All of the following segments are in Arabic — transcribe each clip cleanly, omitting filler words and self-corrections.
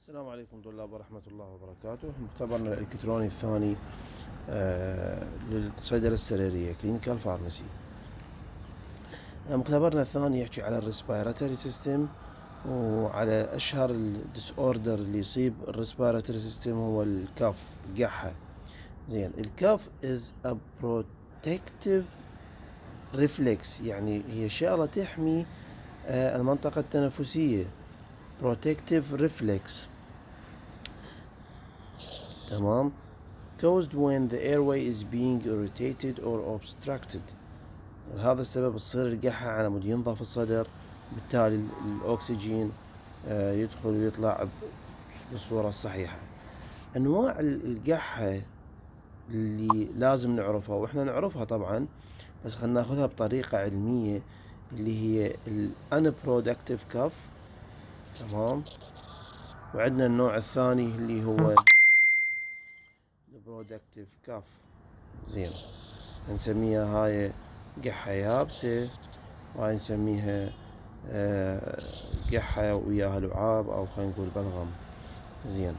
السلام عليكم طلاب ورحمة الله وبركاته. مختبرنا الإلكتروني الثاني للصيدلة السريرية كلينيكال فارماسي. مختبرنا الثاني يحكي على الريسبيراتوري سيستم، وعلى أشهر الديس اوردر اللي يصيب الريسبيراتوري سيستم هو الكاف، القحة. زين، الكاف is a protective reflex، يعني هي شغلة تحمي المنطقة التنفسية. protective reflex، تمام. caused when the airway is being irritated or obstructed. هذا السبب تصير القحة على مود ينظف الصدر، بالتالي الأكسجين يدخل ويطلع بالصورة الصحيحة. أنواع القحة اللي لازم نعرفها، وإحنا نعرفها طبعا، بس خلنا ناخذها بطريقة علمية، اللي هي unproductive cough، تمام. وعندنا النوع الثاني اللي هو productive cough. زين، نسميها هاي قحة يابسة، وهاي نسميها قحة وياها لعاب، أو خلينا نقول بلغم. زين،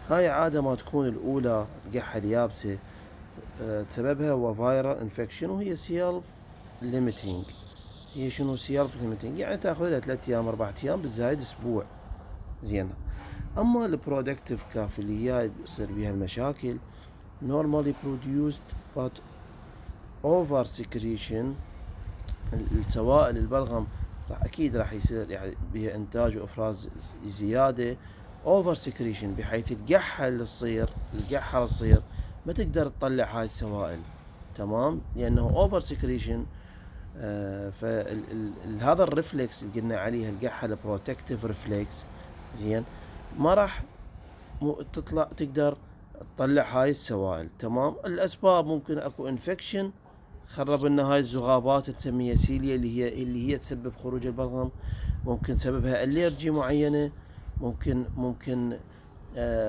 هاي عادة ما تكون الأولى القحة اليابسة سببها هو فايرال انفكشن، وهي سيلف ليميتينج. هي شنو سيلف ليميتينج؟ يعني تاخذ لها 3 أيام 4 أيام، بالزايد أسبوع. زين، أما البرودكتيف كاف اللي هي يصير بيها المشاكل normally produced but over secretion. السوائل البلغم أكيد راح يصير يعني بها إنتاج وإفراز زيادة، over secretion، بحيث القحة اللي تصير ما تقدر تطلع هاي السوائل، تمام، لأنه over secretion. فهذا الرفلكس اللي قلنا عليها القحة البروتكتيف ريفلكس، زين، ما راح تقدر تطلع هاي السوائل، تمام. الأسباب ممكن أكو انفكشن خرب لنا هاي الزغابات تسميها سيليا، اللي هي تسبب خروج البلغم. ممكن سببها اليرجي معينة، ممكن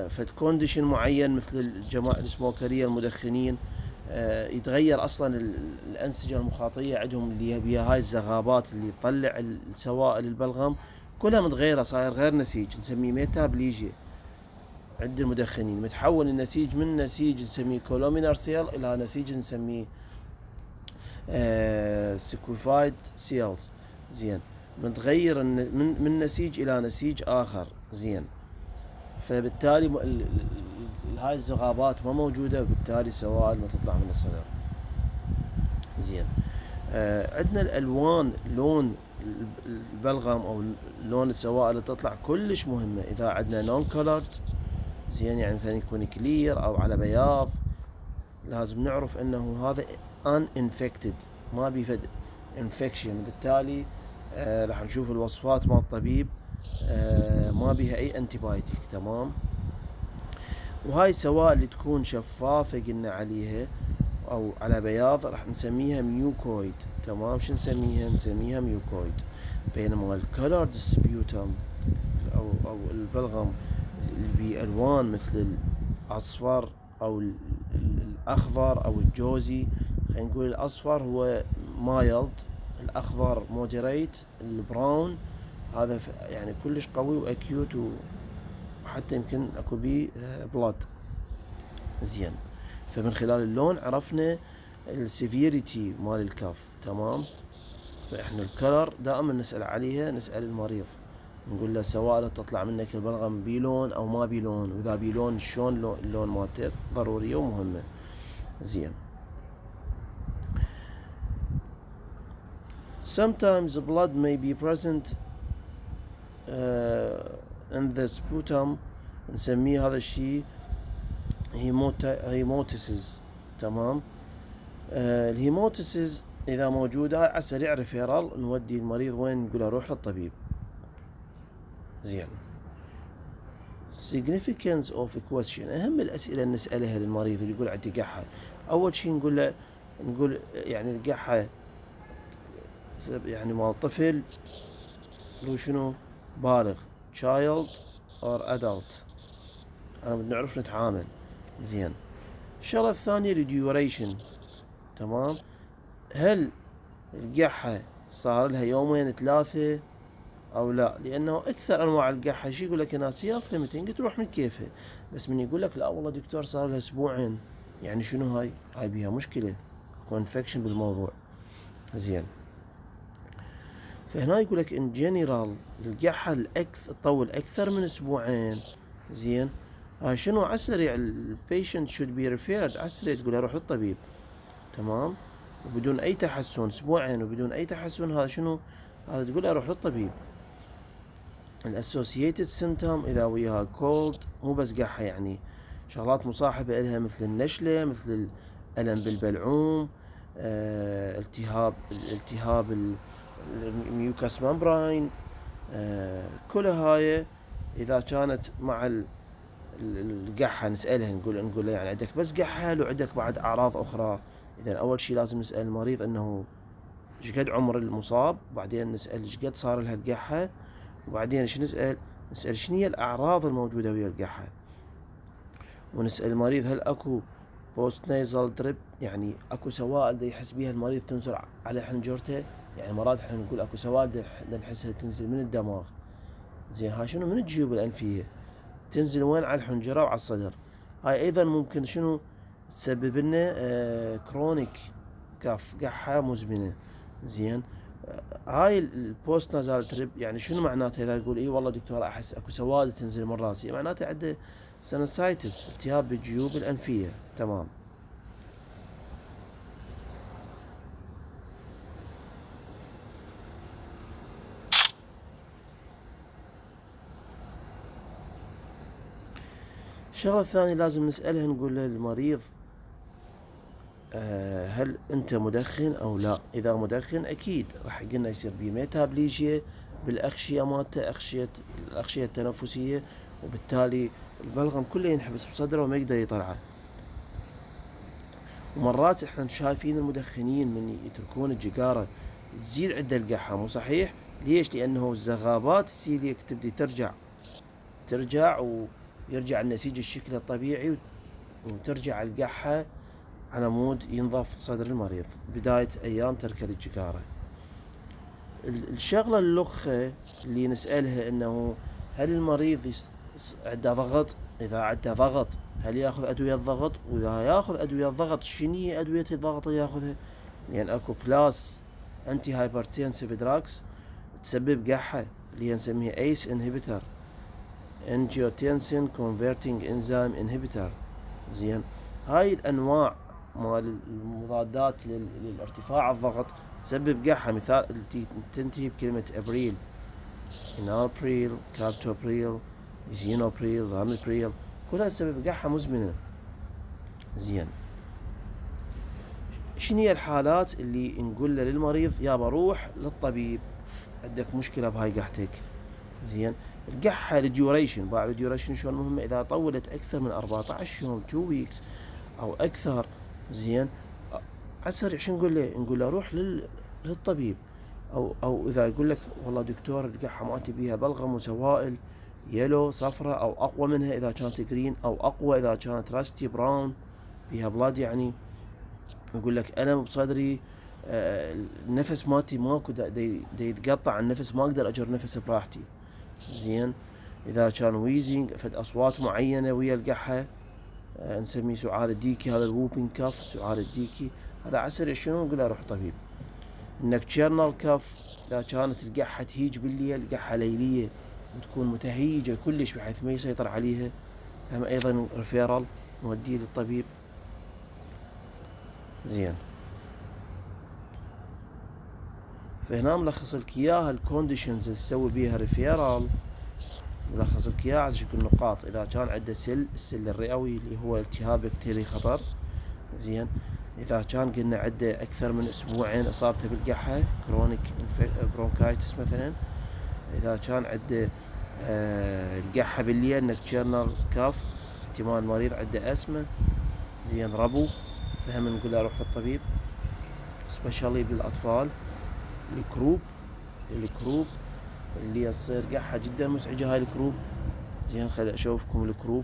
فد كونديشن معين، مثل الجماعة السموكرية المدخنين، يتغير اصلا الانسجه المخاطيه عندهم، اللي هي هاي الزغابات اللي تطلع السوائل البلغم كلها متغيره، صاير غير نسيج نسميه ميتابليجيا عند المدخنين. متحول النسيج من نسيج نسميه كولومينار سيل الى نسيج نسميه سكوفايد سيلز. زين، متغير من نسيج الى نسيج اخر. زين، فبالتالي هاي الزغابات ما موجودة، وبالتالي السوائل ما تطلع من الصدر. زين، عندنا الألوان، لون البلغم أو لون السوائل اللي تطلع كلش مهمة. إذا عندنا نون كولرد، زين، يعني مثلا يكون كلير أو على بياض، لازم نعرف أنه هذا uninfected، ما بيفد infection. بالتالي راح نشوف الوصفات مال الطبيب ما بيها أي انتيبايوتيك، تمام. وهاي السوائل اللي تكون شفافة قلنا عليها او على بياض راح نسميها ميوكويد، تمام. شو نسميها ميوكويد. بينما الكولر ديسبيوتم او البلغم اللي بألوان مثل الاصفر او الاخضر او الجوزي، خلينا نقول الاصفر هو مايلد، الاخضر مودريت، البراون هذا يعني كلش قوي واكيوت، وحتى يمكن اكو بيه بلاد. زين، فمن خلال اللون عرفنا السيفيريتي مال الكاف، تمام. فاحنا الكلر دائما نسأل عليها، نسأل المريض نقول له السوائل تطلع منك البلغم بيلون او ما بيلون، واذا بيلون شلون اللون مالته، ضرورية ومهمة. زين، sometimes blood may be present in the sputum، نسميه هذا الشيء هيموتيسيس، تمام. الهيموتيسيس إذا موجودة على السريع ريفيرال، نودي المريض وين؟ نقول له روح للطبيب. زين، significance of question، أهم الأسئلة اللي نسألها للمريض اللي يقول عندي قحة. أول شيء نقول يعني القحة يعني مال طفل لو شنو بالغ child or adult، نعرف نتعامل. زين، الشغلة الثانية الديوريشن، تمام. هل القحة صار لها يومين 3 او لا، لانه اكثر انواع القحة شي يقول لك انا سيلف ليميتنج تروح من كيفها، بس من يقول لك لا والله دكتور صار لها اسبوعين، يعني شنو هاي بيها مشكلة، كونفكشن بالموضوع. زين، فهنا يقول لك ان جنرال القحة تطول اكثر من اسبوعين. زين، هاي شنو عالسريع البيشنت شود بي ريفيرد، عالسريع تقول روح للطبيب. تمام، وبدون اي تحسن، اسبوعين وبدون اي تحسن، هذا شنو؟ هذا تقول له روح للطبيب. الاسوسييتد سيمتوم اذا وياها كولد، مو بس قحة، يعني شغلات مصاحبة لها مثل النشلة، مثل الألم بالبلعوم، التهاب الميوكاس ممبراين، كل هاي اذا كانت مع القحة نسألها، نقول يعني عندك بس قحة لو عندك بعد اعراض اخرى. اذا اول شيء لازم نسأل المريض انه ايش قد عمر المصاب، وبعدين نسأل ايش قد صار لها القحة، وبعدين ايش نسأل شنو هي الاعراض الموجودة ويا القحة، ونسأل المريض هل اكو بوست نيزل دريب، يعني اكو سوائل دا يحس بيها المريض تنزل على حنجرته، يعني مرات احنا نقول اكو سوائل دا نحسها تنزل من الدماغ. زين، هاي شنو؟ من الجيوب الانفية، تنزل وين؟ على الحنجرة وعلى الصدر. هاي ايضا ممكن شنو تسبب لنا كرونيك قحة مزمنة. زين، هاي البوست نازال تريب يعني شنو معناته؟ اذا يقول اي والله دكتور احس اكو سواد تنزل من راسي، معناته عنده سينوسايتس، التهاب بالجيوب الانفية. تمام. الشغلة الثانية لازم نسألها، نقول للمريض هل انت مدخن او لا؟ اذا مدخن اكيد راح قلنا يصير بيه ميتابليجيا بالاغشية مالته، الاغشية التنفسية، وبالتالي البلغم كله ينحبس بصدره وما يقدر يطلعه. ومرات احنا شايفين المدخنين من يتركون الجقارة تزيد عنده القحة، مو صحيح؟ ليش؟ لانه الزغابات السيليك تبدي ترجع ويرجع النسيج الشكل الطبيعي، وترجع القحة على مود ينظف صدر المريض بداية أيام ترك الجقارة. الشغلة اللخة اللي نسألها إنه هل المريض عنده ضغط؟ إذا عنده ضغط هل ياخذ أدوية ضغط؟ وإذا ياخذ أدوية ضغط شنو هي أدوية الضغط اللي ياخذها؟ لأن أكو كلاس أنتي هايبرتنسيف دراكس تسبب قحة، اللي هي نسميها ACE inhibitor، angiotensin converting enzyme inhibitor. زين، هاي الأنواع مال المضادات للارتفاع الضغط تسبب قحة، مثال التي تنتهي بكلمة ابريل، انالبريل، كابتوبريل، زينوبريل، راميبريل، كلها تسبب قحة مزمنة. زين، شنو هي الحالات اللي نقول للمريض يابا روح للطبيب، عندك مشكلة بهاي قحتك؟ زين، القحة الديوريشن، بعد الديوريشن شلون مهمة، إذا طولت أكثر من 14 يوم 2 ويكس أو أكثر. زين، عالسريع شو نقول له؟ نقول له روح للطبيب. أو إذا يقول لك والله دكتور القحة مالتي بيها بلغم وسوائل يلو صفراء أو أقوى منها إذا كانت جرين، أو أقوى إذا كانت راستي براون بيها بلاد، يعني يقول لك ألم بصدري، النفس مالتي ماكو يتقطع النفس، ما أقدر أجر نفس براحتي. زين، إذا كان ويزنج فد أصوات معينة ويا القحة، نسميه سعال الديكي، هذا الووبين كاف، سعال الديكي، هذا عسري شنو؟ نقول له روح طبيب. النكتشرنال كاف، إذا كانت القحة تهيج بالليل، قحة ليلية وتكون متهيجة كلش بحيث ما يسيطر عليها، هم أيضا ريفيرال نوديه للطبيب. زين، فهنا ملخص لك اياها الكونديشنز اللي تسوي بيها ريفيرال، ملخص لك اياها على شكل نقاط. اذا كان عنده السل الرئوي اللي هو التهاب بكتيري خطر. زين، اذا كان قلنا عنده اكثر من اسبوعين اصابته بالقحة، كرونيك برونكايتس مثلا. اذا كان عنده القحة بالليل، نكتشرنال كاف، احتمال المريض عنده اسمة. زين، ربو، فهم نقول له روح للطبيب. سبيشالي بالاطفال، الكروب اللي تصير قحة جدا مزعجة هاي الكروب. زين، خلي اشوفكم الكروب.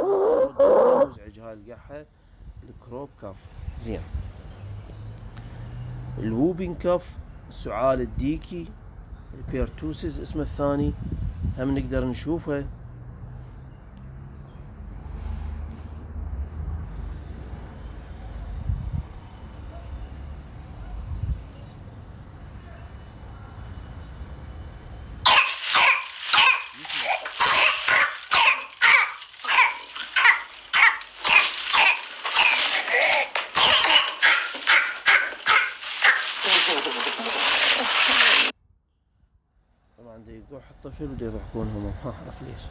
مزعج هاي القحة. الكروب كاف. زين. الووبين كاف، السعال الديكي، البيرتوسيس اسمه الثاني، هم نقدر نشوفه. طبعا دا يقوح الطفل ودا يضحكون هم، ما اعرف ليش.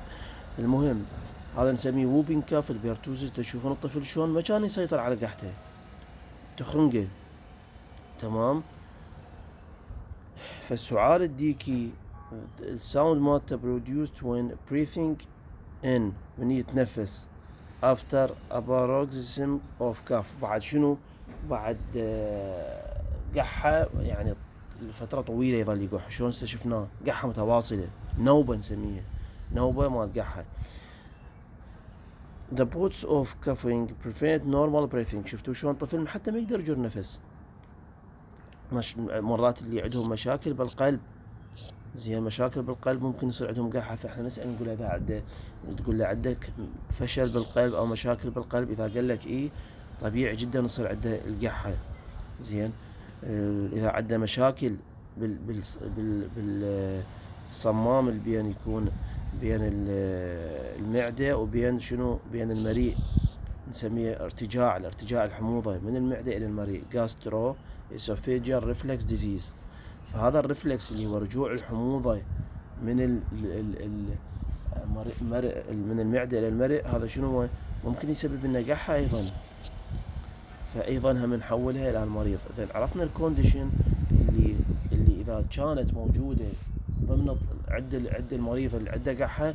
المهم هذا نسميه ووبين كاف. البيرتوسيس تشوفون الطفل شلون ما كان يسيطر على قحته، تخرنقه. تمام. فالسعال الديكي الساوند مالته produced when breathing in، من يتنفس، after a paroxysm of cough، بعد شنو؟ بعد قحة يعني فترة طويلة يظل يقح. شلون استشفناه؟ قحة متواصلة، نوبة نسميها، نوبة مال قحة. The bouts of coughing prevent normal breathing. شفتوا شلون الطفل حتى ما يقدر يجر نفس. مرات اللي عندهم مشاكل بالقلب، زين، مشاكل بالقلب ممكن يصير عندهم قحة، فاحنا نسأل نقول إذا عنده، تقول له عندك فشل بالقلب أو مشاكل بالقلب، إذا قال لك إيه طبيعي جدا يصير عنده القحة. زين. إذا عنده مشاكل بالصمام اللي بين يكون بين المعدة وبين شنو، بين المريء، نسميه الارتجاع الحموضة من المعدة إلى المريء، gastro esophageal reflux disease. فهذا الرفلكس اللي هو رجوع الحموضة من من المعدة إلى المريء، هذا شنو هو؟ ممكن يسبب لنا قحة أيضا، فأيضا هم نحولها إلى المريض. إذا عرفنا الكونديشن اللي إذا كانت موجودة ضمن عند المريض اللي عنده قحة، على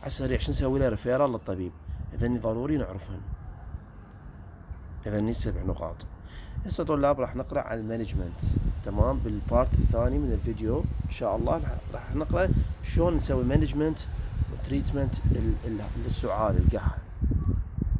السريع شو نسوي له؟ ريفيرال للطبيب. إذا ضروري نعرفهن. إذا 7 نقاط. هسه طلاب راح نقرأ عن المانجمنت. تمام. بالبارت الثاني من الفيديو إن شاء الله راح نقرأ شلون نسوي مانجمنت وتريتمنت للسعال القحة.